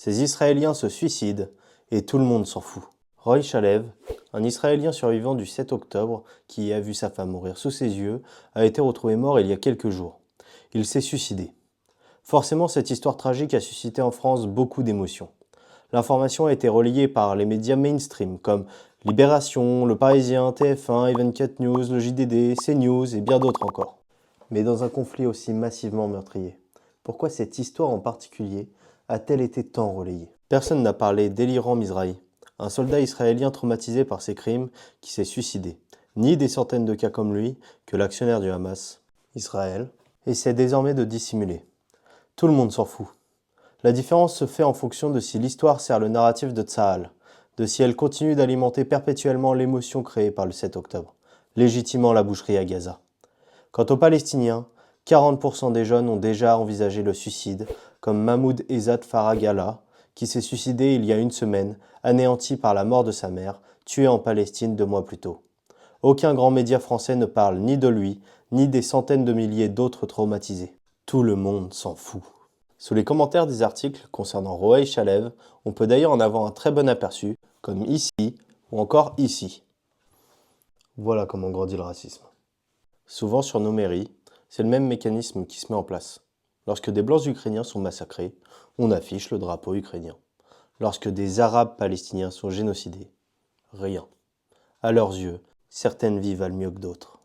Ces Israéliens se suicident et tout le monde s'en fout. Roy Shalev, un Israélien survivant du 7 octobre qui a vu sa femme mourir sous ses yeux, a été retrouvé mort il y a quelques jours. Il s'est suicidé. Forcément, cette histoire tragique a suscité en France beaucoup d'émotions. L'information a été relayée par les médias mainstream comme Libération, Le Parisien, TF1, Even4 News, le JDD, CNews et bien d'autres encore. Mais dans un conflit aussi massivement meurtrier, pourquoi cette histoire en particulier a-t-elle été tant relayée? Personne n'a parlé d'Eliran Mizrahi, un soldat israélien traumatisé par ses crimes qui s'est suicidé, ni des centaines de cas comme lui que l'actionnaire du Hamas, Israël, essaie désormais de dissimuler. Tout le monde s'en fout. La différence se fait en fonction de si l'histoire sert le narratif de Tsahal, de si elle continue d'alimenter perpétuellement l'émotion créée par le 7 octobre, légitimant la boucherie à Gaza. Quant aux Palestiniens, 40% des jeunes ont déjà envisagé le suicide, comme Mahmoud Ezzat Faragala, qui s'est suicidé il y a une semaine, anéanti par la mort de sa mère, tuée en Palestine 2 mois plus tôt. Aucun grand média français ne parle ni de lui, ni des centaines de milliers d'autres traumatisés. Tout le monde s'en fout. Sous les commentaires des articles concernant Roy Shalev, on peut d'ailleurs en avoir un très bon aperçu, comme ici ou encore ici. Voilà comment grandit le racisme. Souvent sur nos mairies, c'est le même mécanisme qui se met en place. Lorsque des Blancs ukrainiens sont massacrés, on affiche le drapeau ukrainien. Lorsque des Arabes palestiniens sont génocidés, rien. À leurs yeux, certaines vies valent mieux que d'autres.